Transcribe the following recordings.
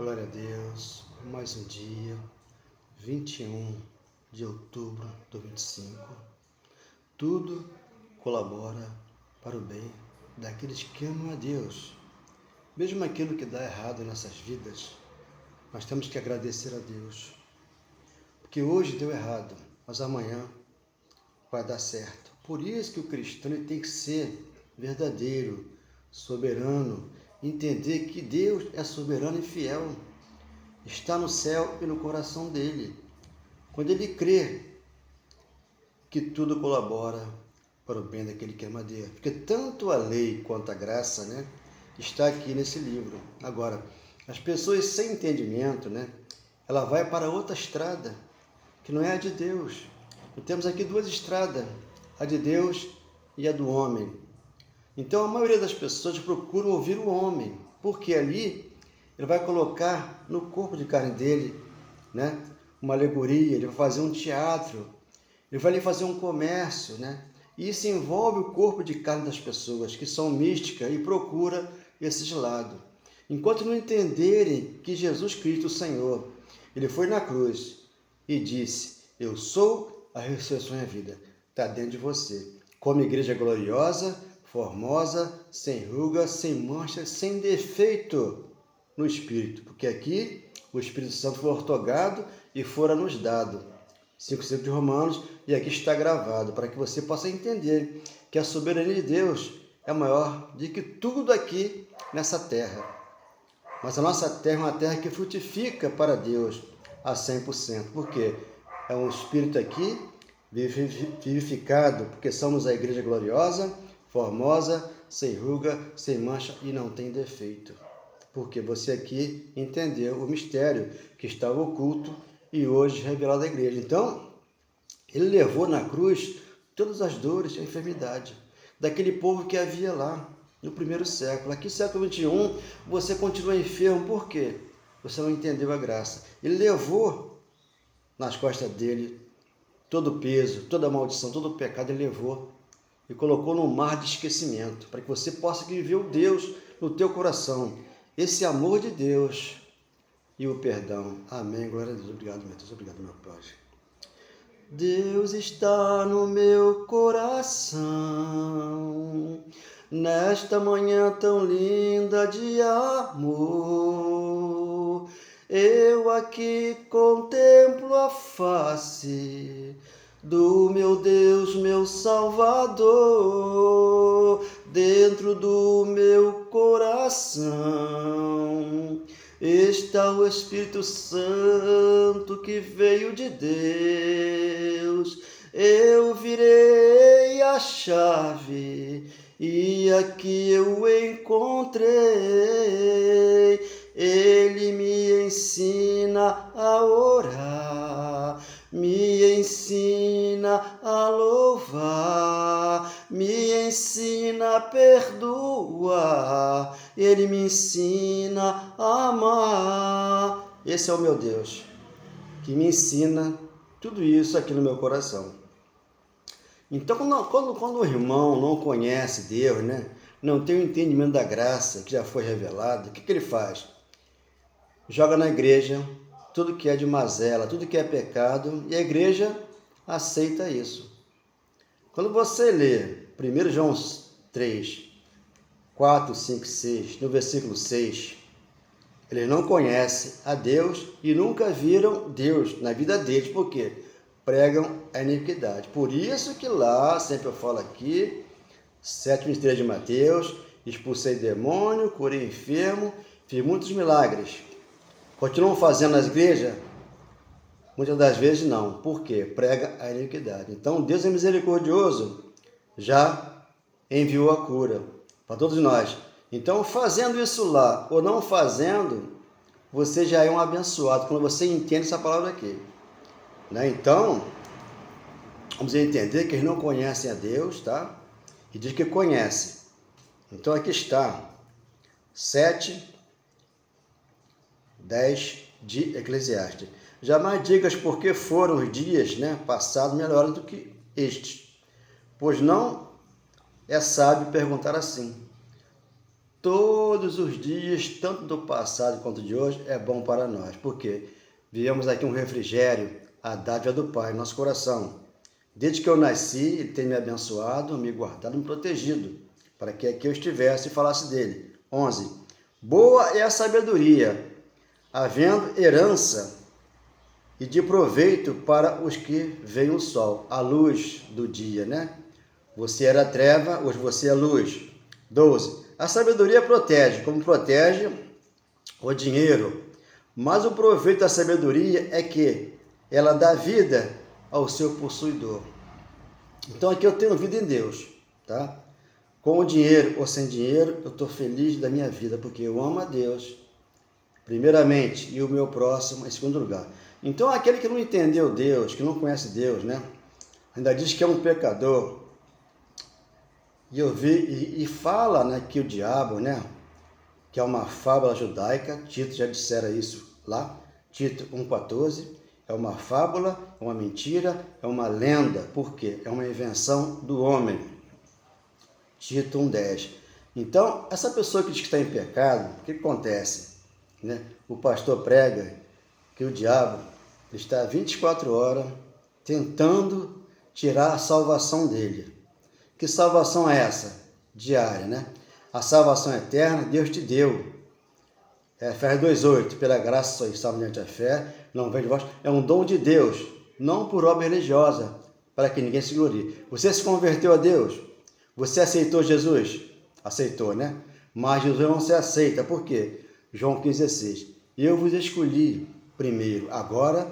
Glória a Deus, mais um dia, 21 de outubro de 2025. Tudo colabora para o bem daqueles que amam a Deus. Mesmo aquilo que dá errado em nossas vidas, nós temos que agradecer a Deus. Porque hoje deu errado, mas amanhã vai dar certo. Por isso que o cristão tem que ser verdadeiro, soberano, entender que Deus é soberano e fiel, está no céu e no coração dele. Quando ele crê que tudo colabora para o bem daquele que ama a Deus, porque tanto a lei quanto a graça, está aqui nesse livro. Agora, as pessoas sem entendimento, ela vai para outra estrada, que não é a de Deus. Nós temos aqui duas estradas, a de Deus e a do homem. Então, a maioria das pessoas procuram ouvir o homem, porque ali ele vai colocar no corpo de carne dele, uma alegoria, ele vai fazer um teatro, ele vai ali fazer um comércio, E isso envolve o corpo de carne das pessoas, que são místicas e procura esses lados. Enquanto não entenderem que Jesus Cristo, o Senhor, ele foi na cruz e disse: eu sou a ressurreição e a vida, está dentro de você. Como igreja gloriosa, formosa, sem ruga, sem mancha, sem defeito no Espírito, porque aqui o Espírito Santo foi ortogado e fora nos dado. 5:5 de Romanos, e aqui está gravado, para que você possa entender que a soberania de Deus é maior do que tudo aqui nessa terra. Mas a nossa terra é uma terra que frutifica para Deus a 100%, porque é um Espírito aqui vivificado, porque somos a igreja gloriosa, formosa, sem ruga, sem mancha e não tem defeito. Porque você aqui entendeu o mistério que estava oculto e hoje revelado à igreja. Então, ele levou na cruz todas as dores e a enfermidade daquele povo que havia lá no primeiro século. Aqui, século 21, você continua enfermo. Por quê? Você não entendeu a graça. Ele levou nas costas dele todo o peso, toda a maldição, todo o pecado, ele levou e colocou no mar de esquecimento, para que você possa viver o Deus no teu coração, esse amor de Deus e o perdão. Amém, glória a Deus. Obrigado, meu Deus, obrigado, meu Pai. Deus está no meu coração, nesta manhã tão linda de amor. Eu aqui contemplo a face do meu Deus, meu Salvador, dentro do meu coração está o Espírito Santo que veio de Deus. Eu virei a chave e aqui eu encontrei. Ele me ensina a orar, me ensina a louvar, me ensina a perdoar, ele me ensina a amar. Esse é o meu Deus, que me ensina tudo isso aqui no meu coração. Então, quando o irmão não conhece Deus, não tem o entendimento da graça que já foi revelado, o que ele faz? Joga na igreja tudo que é de mazela, tudo que é pecado, e a igreja aceita isso. Quando você lê 1 João 3, 4, 5, 6, no versículo 6, eles não conhecem a Deus e nunca viram Deus na vida deles, porque pregam a iniquidade. Por isso que lá, sempre eu falo aqui, 7:23 de Mateus, expulsei demônio, curei enfermo, fiz muitos milagres. Continuam fazendo nas igrejas? Muitas das vezes não. Por quê? Prega a iniquidade. Então, Deus é misericordioso, já enviou a cura para todos nós. Então, fazendo isso lá ou não fazendo, você já é um abençoado, quando você entende essa palavra aqui. Então, vamos entender que eles não conhecem a Deus, tá? E diz que conhece. Então, aqui está, 7:10 de Eclesiastes. Jamais digas porque foram os dias passados melhores do que estes, pois não é sábio perguntar assim. todos os dias, tanto do passado quanto de hoje, é bom para nós. Porque vivemos aqui um refrigério, a dádiva do Pai, nosso coração. Desde que eu nasci, Ele tem me abençoado, me guardado, me protegido, para que aqui eu estivesse e falasse dele. 11. Boa é a sabedoria, havendo herança e de proveito para os que veem o sol, a luz do dia, né? Você era treva, hoje você é luz. 12. A sabedoria protege, como protege o dinheiro. Mas o proveito da sabedoria é que ela dá vida ao seu possuidor. Então aqui eu tenho vida em Deus, tá? Com o dinheiro ou sem dinheiro, eu estou feliz da minha vida, porque eu amo a Deus, primeiramente, e o meu próximo em segundo lugar. Então aquele que não entendeu Deus, que não conhece Deus, né? Ainda diz que é um pecador. E eu vi, e fala, né, que o diabo, né, que é uma fábula judaica, Tito já dissera isso lá, Tito 1,14, é uma fábula, é uma mentira, é uma lenda, por quê? É uma invenção do homem, Tito 1,10. Então, essa pessoa que diz que está em pecado, o que acontece? Né? O pastor prega que o diabo está 24 horas tentando tirar a salvação dele. Que salvação é essa? Diária, né? A salvação eterna Deus te deu. Efésios 2,8, pela graça sois salvos mediante a fé, não vem de vós, é um dom de Deus, não por obra religiosa, para que ninguém se glorie. Você se converteu a Deus? Você aceitou Jesus? Aceitou, né? Mas Jesus não se aceita, por quê? João 15,16, eu vos escolhi primeiro, agora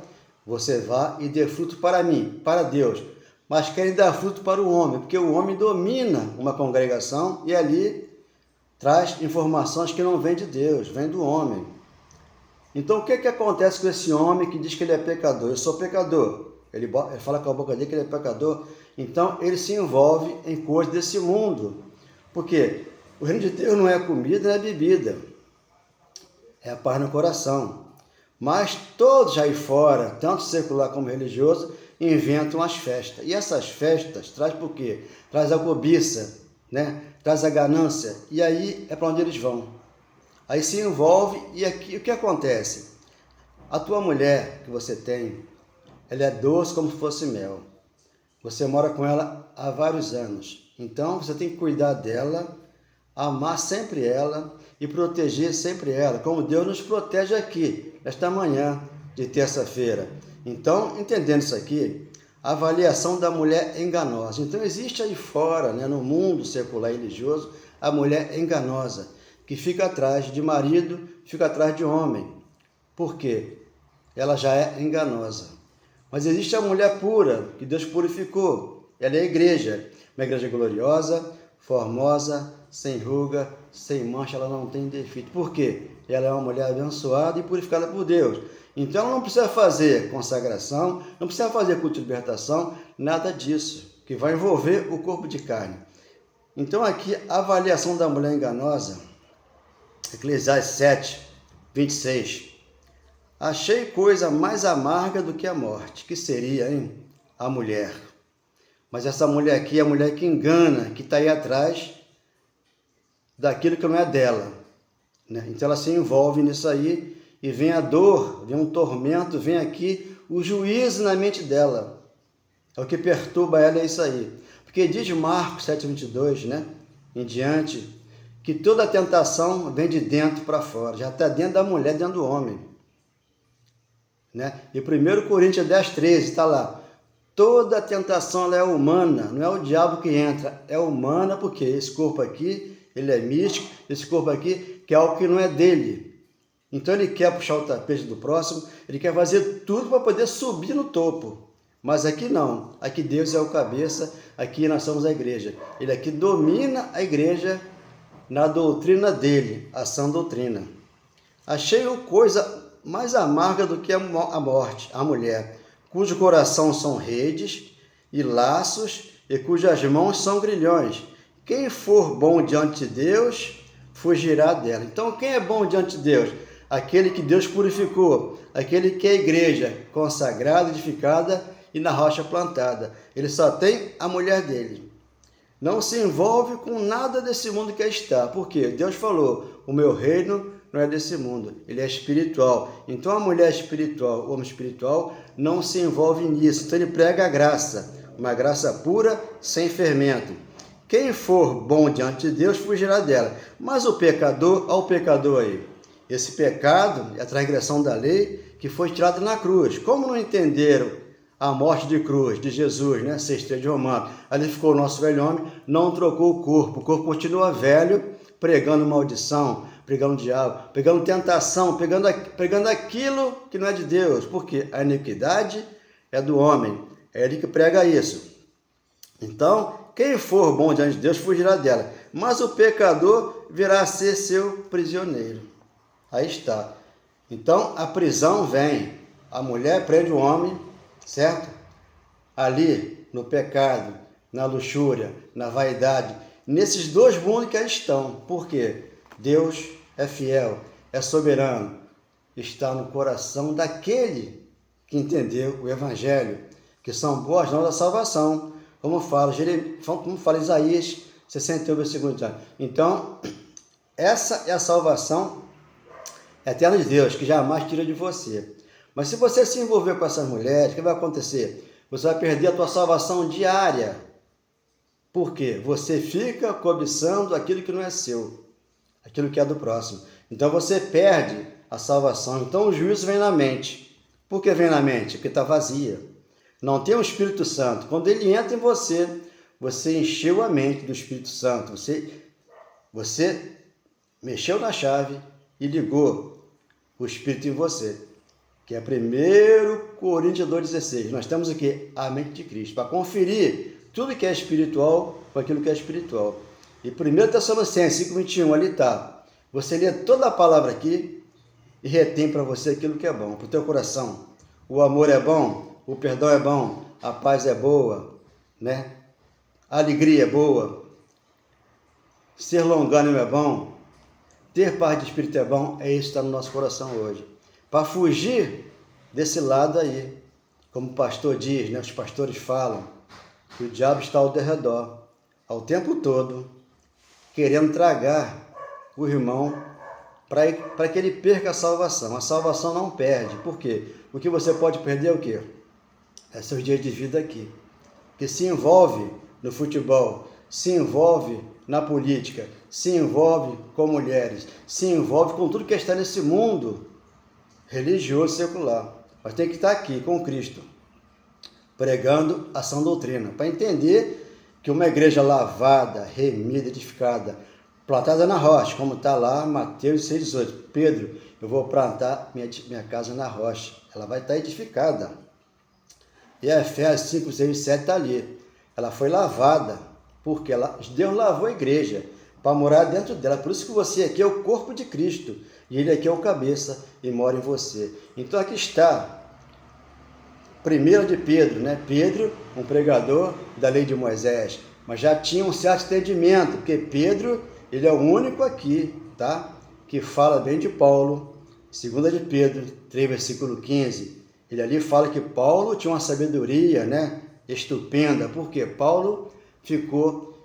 você vá e dê fruto para mim, para Deus, mas querem dar fruto para o homem, porque o homem domina uma congregação e ali traz informações que não vêm de Deus, vêm do homem. Então o que acontece com esse homem que diz que ele é pecador? Eu sou pecador. Ele fala com a boca dele que ele é pecador, então ele se envolve em coisas desse mundo. Porque o reino de Deus não é comida, não é bebida, é a paz no coração. Mas todos aí fora, tanto secular como religioso, inventam as festas. E essas festas traz por quê? Traz a cobiça, né? Traz a ganância. E aí é para onde eles vão. Aí se envolve e aqui, o que acontece? A tua mulher que você tem, ela é doce como se fosse mel. Você mora com ela há vários anos. Então você tem que cuidar dela, amar sempre ela e proteger sempre ela, como Deus nos protege aqui, nesta manhã de terça-feira. Então, entendendo isso aqui, a avaliação da mulher enganosa. Então, existe aí fora, né, no mundo secular e religioso, a mulher enganosa, que fica atrás de marido, fica atrás de homem. Por quê? Ela já é enganosa. Mas existe a mulher pura, que Deus purificou. Ela é a igreja, uma igreja gloriosa, formosa, sem ruga, sem mancha, ela não tem defeito. Por quê? Ela é uma mulher abençoada e purificada por Deus. Então ela não precisa fazer consagração, não precisa fazer culto de libertação, nada disso, que vai envolver o corpo de carne. Então aqui a avaliação da mulher enganosa, Eclesiastes 7, 26. Achei coisa mais amarga do que a morte, que seria, hein? A mulher. Mas essa mulher aqui é a mulher que engana, que está aí atrás daquilo que não é dela, né? Então ela se envolve nisso aí e vem a dor, vem um tormento, vem aqui o juízo na mente dela. É o que perturba ela, é isso aí. Porque diz Marcos 7,22, né? Em diante, que toda tentação vem de dentro para fora, já está dentro da mulher, dentro do homem, né? E 1 Coríntios 10,13 está lá. Toda tentação ela é humana, não é o diabo que entra, é humana, porque esse corpo aqui, ele é místico, esse corpo aqui, que é algo que não é dele. Então ele quer puxar o tapete do próximo, ele quer fazer tudo para poder subir no topo. Mas aqui não, aqui Deus é o cabeça, aqui nós somos a igreja. Ele aqui domina a igreja na doutrina dele, a sã doutrina. Achei coisa mais amarga do que a morte, a mulher, cujo coração são redes e laços, e cujas mãos são grilhões. Quem for bom diante de Deus, fugirá dela. Então, quem é bom diante de Deus? Aquele que Deus purificou, aquele que é a igreja, consagrada, edificada e na rocha plantada. Ele só tem a mulher dele. Não se envolve com nada desse mundo que está. Por quê? Deus falou, o meu reino não é desse mundo, ele é espiritual. Então a mulher espiritual, o homem espiritual, não se envolve nisso. Então ele prega a graça, uma graça pura, sem fermento. Quem for bom diante de Deus, fugirá dela. Mas o pecador, olha o pecador aí. Esse pecado é a transgressão da lei que foi tirada na cruz. Como não entenderam a morte de cruz de Jesus, né? 6,3 de Romanos. Ali ficou o nosso velho homem, não trocou o corpo continua velho, pregando maldição, pregando diabo, pregando tentação, pregando aquilo que não é de Deus, porque a iniquidade é do homem, é ele que prega isso. Então, quem for bom diante de Deus fugirá dela, mas o pecador virá a ser seu prisioneiro. Aí está. Então, a prisão vem, a mulher prende o homem, certo? Ali, no pecado, na luxúria, na vaidade, nesses dois mundos que aí estão. Por quê? Deus é fiel, é soberano, está no coração daquele que entendeu o Evangelho, que são boas novas da salvação, como fala Isaías 61, versículo 1. Então, essa é a salvação eterna de Deus, que jamais tira de você. Mas se você se envolver com essas mulheres, o que vai acontecer? Você vai perder a tua salvação diária. Por quê? Você fica cobiçando aquilo que não é seu, aquilo que é do próximo. Então você perde a salvação. Então o juízo vem na mente. Por que vem na mente? Porque está vazia. Não tem o Espírito Santo. Quando ele entra em você, você encheu a mente do Espírito Santo. Você mexeu na chave e ligou o Espírito em você. Que é 1 Coríntios 2,16. Nós temos aqui a mente de Cristo, para conferir tudo que é espiritual com aquilo que é espiritual. E 1 Tessalonicenses 5,21, ali está. Você lê toda a palavra aqui e retém para você aquilo que é bom, para o teu coração. O amor é bom, o perdão é bom, a paz é boa, né? A alegria é boa, ser longânimo é bom, ter paz de espírito é bom, é isso que está no nosso coração hoje. Para fugir desse lado aí, como o pastor diz, né? Os pastores falam, que o diabo está ao derredor, ao tempo todo, querendo tragar o irmão para que ele perca a salvação. A salvação não perde. Por quê? O que você pode perder é o quê? É seus dias de vida aqui. Que se envolve no futebol, se envolve na política, se envolve com mulheres, se envolve com tudo que está nesse mundo religioso secular. Mas tem que estar aqui com Cristo, pregando a sã doutrina, para entender que uma igreja lavada, remida, edificada, plantada na rocha, como está lá Mateus 6,18. Pedro, eu vou plantar minha casa na rocha, ela vai estar edificada. E a Efésios 5, 6 e 7 está ali. Ela foi lavada, porque Deus lavou a igreja para morar dentro dela. Por isso que você aqui é o corpo de Cristo, e ele aqui é o cabeça e mora em você. Então aqui está, 1 de Pedro, né? Pedro, um pregador da lei de Moisés, mas já tinha um certo entendimento, porque Pedro, ele é o único aqui, tá? Que fala bem de Paulo. 2 de Pedro 3, versículo 15, ele ali fala que Paulo tinha uma sabedoria, né? Estupenda, porque Paulo ficou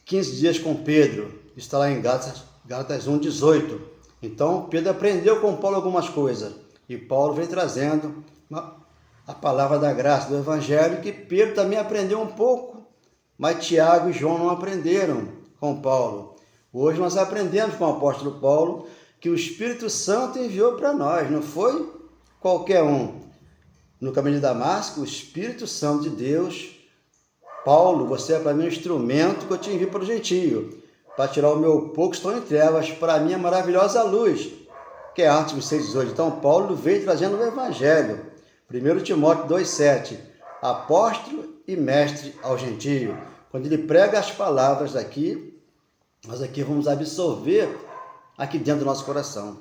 15 dias com Pedro, está lá em Gálatas 1, 18. Então Pedro aprendeu com Paulo algumas coisas, e Paulo vem trazendo a palavra da graça do Evangelho, que Pedro também aprendeu um pouco, mas Tiago e João não aprenderam com Paulo. Hoje nós aprendemos com o apóstolo Paulo que o Espírito Santo enviou para nós, não foi qualquer um. No caminho de Damasco, o Espírito Santo de Deus, Paulo, você é para mim um instrumento que eu te envio para o gentio, para tirar o meu pouco que estão em trevas, para a minha maravilhosa luz, que é Atos 6,18. Então Paulo veio trazendo o Evangelho. 1 Timóteo 2,7, apóstolo e mestre ao gentio. Quando ele prega as palavras daqui, nós aqui vamos absorver aqui dentro do nosso coração,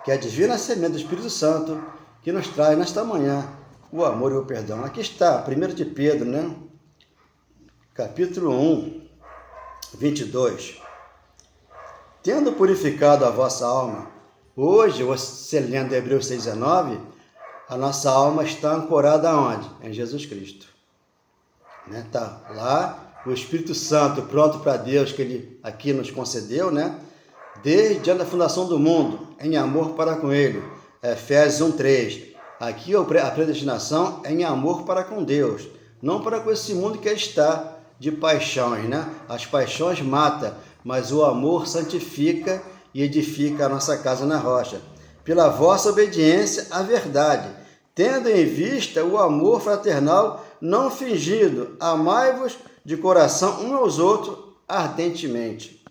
que é a divina semente do Espírito Santo, que nos traz nesta manhã o amor e o perdão. Aqui está, 1 de Pedro, né? Capítulo 1, 22. Tendo purificado a vossa alma, hoje, você lendo Hebreus 6,19, a nossa alma está ancorada aonde? Em Jesus Cristo. Está lá o Espírito Santo pronto para Deus que Ele aqui nos concedeu, né? Desde a fundação do mundo, em amor para com Ele. Efésios 1:3. Aqui a predestinação é em amor para com Deus, não para com esse mundo que está de paixões, né? As paixões matam, mas o amor santifica e edifica a nossa casa na rocha. Pela vossa obediência à verdade, tendo em vista o amor fraternal não fingido, amai-vos de coração uns aos outros ardentemente.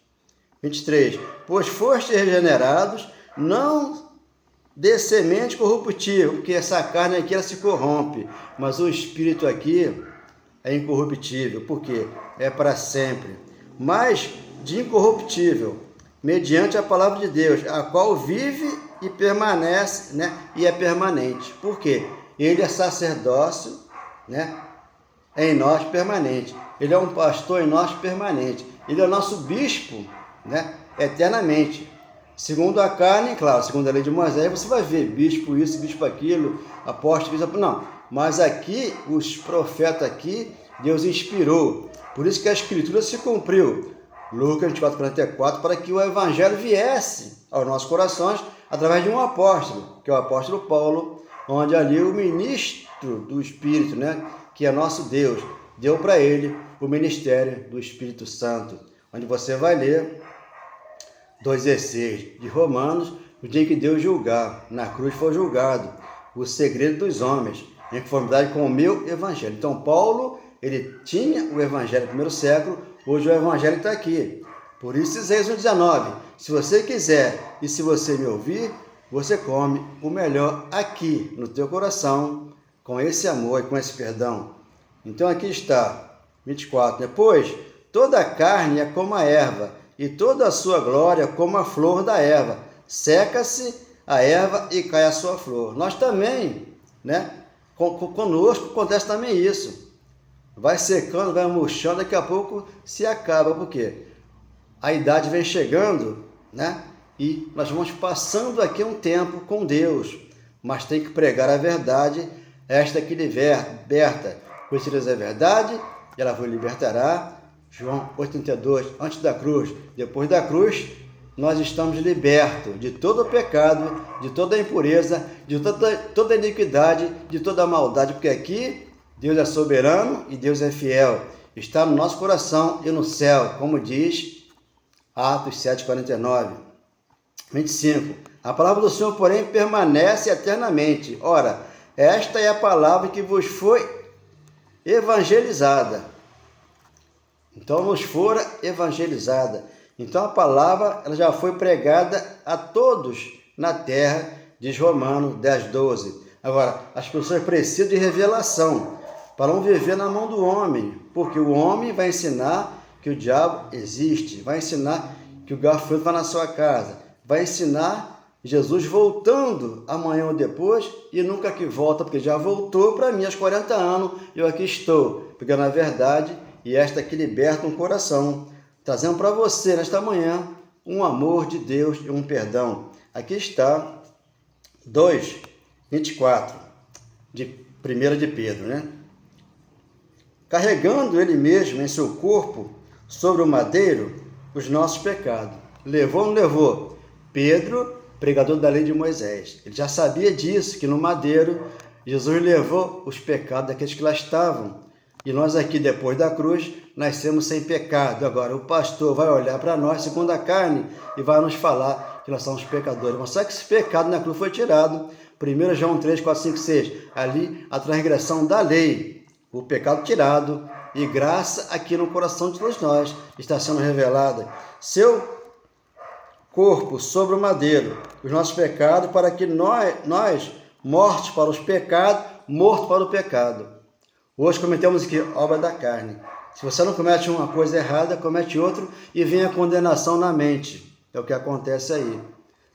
23. Pois fostes regenerados, não de semente corruptível, porque essa carne aqui ela se corrompe, mas o espírito aqui é incorruptível, porque é para sempre, mas de incorruptível, mediante a palavra de Deus, a qual vive e permanece, né? E é permanente. Por quê? Ele é sacerdócio, né? Em nós permanente. Ele é um pastor em nós permanente. Ele é o nosso bispo, né? Eternamente. Segundo a carne, claro, segundo a lei de Moisés, você vai ver bispo isso, bispo aquilo, apóstolo, bispo, não. Mas aqui, os profetas aqui, Deus inspirou. Por isso que a escritura se cumpriu. Lucas 24:44, para que o evangelho viesse aos nossos corações através de um apóstolo, que é o apóstolo Paulo, onde ali o ministro do Espírito, né, que é nosso Deus, deu para ele o ministério do Espírito Santo, onde você vai ler 2:16 de Romanos, o dia em que Deus julgar, na cruz foi julgado, o segredo dos homens, em conformidade com o meu evangelho. Então Paulo, ele tinha o evangelho no primeiro século, hoje o evangelho está aqui. Por isso, Isaías 1:19, se você quiser e se você me ouvir, você come o melhor aqui no teu coração, com esse amor e com esse perdão. Então aqui está, 24, depois, toda a carne é como a erva, e toda a sua glória como a flor da erva. Seca-se a erva e cai a sua flor. Nós também, né? Conosco acontece também isso. Vai secando, vai murchando, daqui a pouco se acaba. Por quê? A idade vem chegando, né? E nós vamos passando aqui um tempo com Deus. Mas tem que pregar a verdade, esta que liberta. Conhecereis a verdade, e ela vos libertará. João 8:32, antes da cruz, depois da cruz, nós estamos libertos de todo o pecado, de toda a impureza, de toda a iniquidade, de toda a maldade, porque aqui Deus é soberano e Deus é fiel. Está no nosso coração e no céu, como diz Atos 7:49. 25. A palavra do Senhor, porém, permanece eternamente. Ora, esta é a palavra que vos foi evangelizada. Então, nos fora evangelizada. Então, a palavra ela já foi pregada a todos na terra, diz Romanos 10:12. Agora, as pessoas precisam de revelação para não viver na mão do homem, porque o homem vai ensinar que o diabo existe, vai ensinar que o gafanhoto vai na sua casa, vai ensinar Jesus voltando amanhã ou depois e nunca que volta, porque já voltou para mim aos 40 anos e eu aqui estou, porque na verdade... E esta que liberta um coração, trazendo para você, nesta manhã, um amor de Deus e um perdão. Aqui está 2:24, de 1 de Pedro, né? Carregando ele mesmo em seu corpo, sobre o madeiro, os nossos pecados. Levou ou não levou? Pedro, pregador da lei de Moisés. Ele já sabia disso, que no madeiro, Jesus levou os pecados daqueles que lá estavam. E nós aqui, depois da cruz, nascemos sem pecado. Agora, o pastor vai olhar para nós, segundo a carne, e vai nos falar que nós somos pecadores. Mas só que esse pecado na cruz foi tirado. 1 João 3, 4, 5, 6. Ali, a transgressão da lei. O pecado tirado. E graça aqui no coração de todos nós está sendo revelada. Seu corpo sobre o madeiro. Os nossos pecados, para que nós mortos para os pecados, mortos para o pecado. Hoje cometemos aqui obra da carne. Se você não comete uma coisa errada, comete outra e vem a condenação na mente. É o que acontece aí.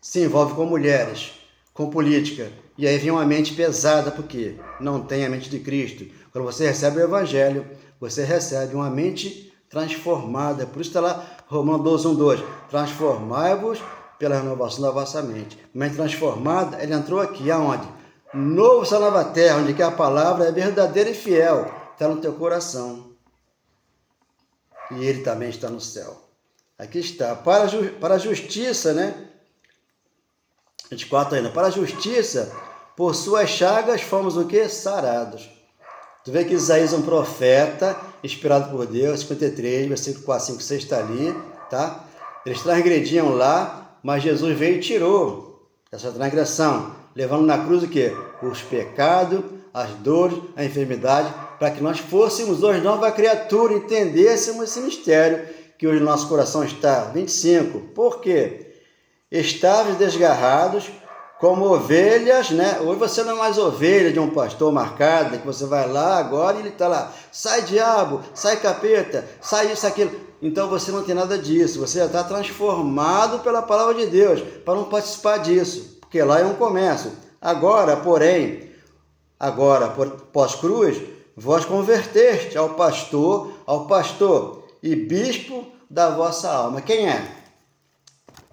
Se envolve com mulheres, com política. E aí vem uma mente pesada, porque não tem a mente de Cristo. Quando você recebe o Evangelho, você recebe uma mente transformada. Por isso está lá Romanos 12:1-2. Transformai-vos pela renovação da vossa mente. Mente transformada, ele entrou aqui, aonde? Novo céu, nova terra, onde que a palavra é verdadeira e fiel, está no teu coração. e ele também está no céu. Aqui está, para a justiça, né? 24 ainda, para a justiça, por suas chagas fomos o quê? Sarados. Tu vê que Isaías é um profeta, inspirado por Deus, 53, versículo 4, 5, 6 está ali, tá? Eles transgrediam lá, mas Jesus veio e tirou essa transgressão, levando na cruz o quê? Os pecados, as dores, a enfermidade, para que nós fôssemos hoje nova criatura, entendêssemos esse mistério que hoje no nosso coração está. 25, por quê? Estavas desgarrados como ovelhas, né? Hoje você não é mais ovelha de um pastor marcado, que você vai lá agora e ele está lá, sai diabo, sai capeta, sai isso, aquilo. Então você não tem nada disso, você já está transformado pela palavra de Deus, para não participar disso, porque lá é um comércio. Agora, porém, pós-cruz, vós converteste ao pastor e bispo da vossa alma. Quem é?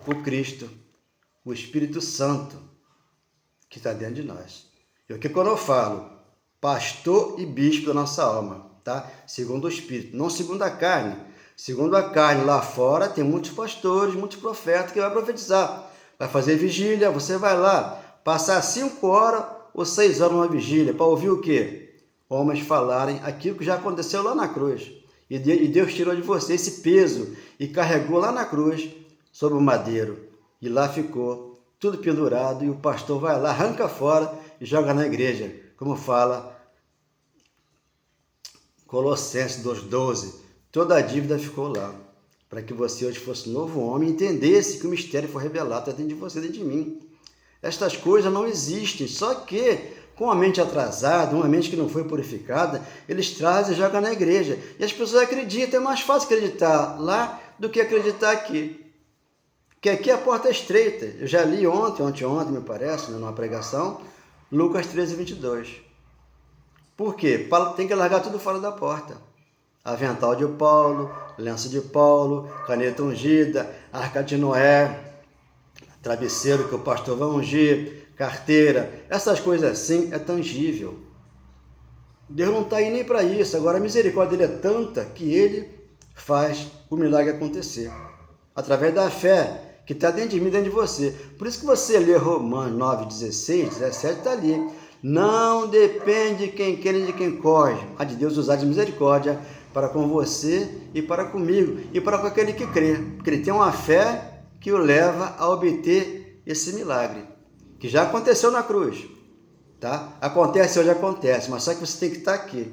O Cristo, o Espírito Santo, que está dentro de nós. E aqui quando eu falo pastor e bispo da nossa alma, tá? Segundo o Espírito, não segundo a carne. Segundo a carne, lá fora tem muitos pastores, muitos profetas que vai profetizar. Vai fazer vigília, você vai lá, passar 5 horas ou 6 horas numa vigília, para ouvir o quê? Homens falarem aquilo que já aconteceu lá na cruz. E Deus tirou de você esse peso e carregou lá na cruz, sobre o madeiro. E lá ficou tudo pendurado e o pastor vai lá, arranca fora e joga na igreja. Como fala Colossenses 2,12. Toda a dívida ficou lá. Para que você hoje fosse um novo homem e entendesse que o mistério foi revelado dentro de você, dentro de mim. Estas coisas não existem, só que com a mente atrasada, uma mente que não foi purificada, eles trazem e jogam na igreja. E as pessoas acreditam, é mais fácil acreditar lá do que acreditar aqui. Porque aqui a porta é estreita. Eu já li ontem, me parece, numa pregação, Lucas 13, 22. Por quê? Tem que largar tudo fora da porta. Avental de Paulo, lenço de Paulo, caneta ungida, arca de Noé, travesseiro que o pastor vai ungir, carteira, essas coisas assim é tangível. Deus não está aí nem para isso. Agora a misericórdia dele é tanta que ele faz o milagre acontecer. Através da fé que está dentro de mim, dentro de você. Por isso que você lê Romanos 9, 16, 17, está ali. Não depende de quem quer e de quem corre. A de Deus usar de misericórdia para com você e para comigo e para com aquele que crê. Porque ele tem uma fé que o leva a obter esse milagre. Que já aconteceu na cruz. Tá? Acontece hoje, acontece. Mas só que você tem que estar aqui.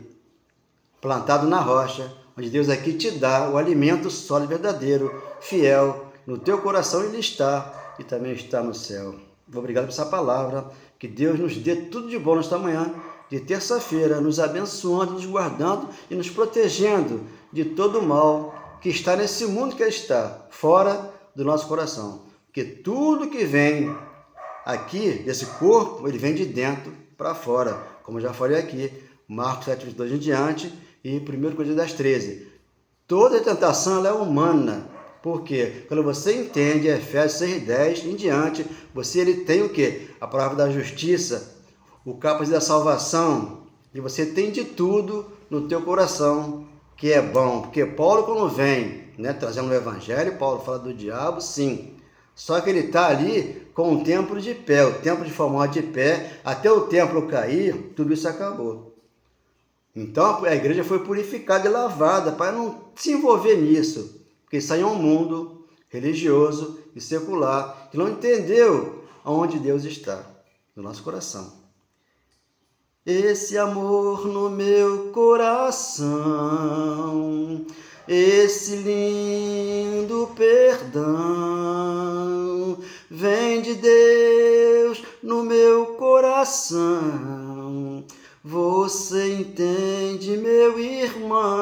Plantado na rocha. Onde Deus aqui te dá o alimento sólido, verdadeiro, fiel. No teu coração ele está e também está no céu. Obrigado por essa palavra. Que Deus nos dê tudo de bom nesta manhã de terça-feira, nos abençoando, nos guardando e nos protegendo de todo o mal que está nesse mundo que está, fora do nosso coração. Porque tudo que vem aqui, desse corpo, ele vem de dentro para fora. Como eu já falei aqui, Marcos 7, 22 em diante e 1 Coríntios 10, 13. Toda tentação ela é humana. Porque quando você entende Efésios 6:10 em diante, ele tem o quê? A palavra da justiça, o capaz da salvação, e você tem de tudo no teu coração, que é bom. Porque Paulo quando vem, né, trazendo o evangelho, Paulo fala do diabo, sim. Só que ele está ali com o templo de pé, o templo de forma de pé, até o templo cair, tudo isso acabou. Então a igreja foi purificada e lavada para não se envolver nisso. Porque isso aí é um mundo religioso e secular que não entendeu aonde Deus está, no nosso coração. Esse amor no meu coração, esse lindo perdão, vem de Deus no meu coração. Você entende, meu irmão?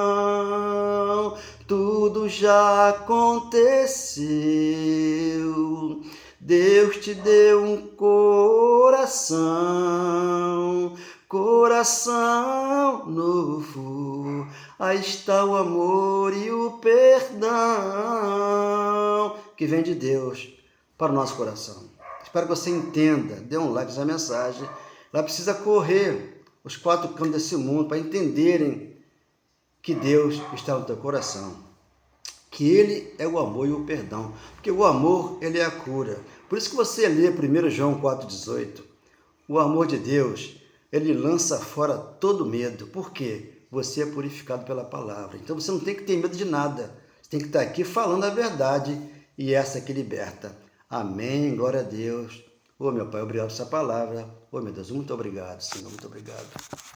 Tudo já aconteceu. Deus te deu um coração novo. Aí está o amor e o perdão que vem de Deus para o nosso coração. Espero que você entenda. Dê um like nessa mensagem. Ela precisa correr os 4 cantos desse mundo para entenderem que Deus está no teu coração. que Ele é o amor e o perdão, porque o amor, ele é a cura. Por isso que você lê 1 João 4,18, o amor de Deus, ele lança fora todo medo. Por quê? Você é purificado pela palavra. Então você não tem que ter medo de nada. Você tem que estar aqui falando a verdade e essa que liberta. Amém, glória a Deus. Ô meu Pai, obrigado por essa palavra. Ô meu Deus, muito obrigado, Senhor, muito obrigado.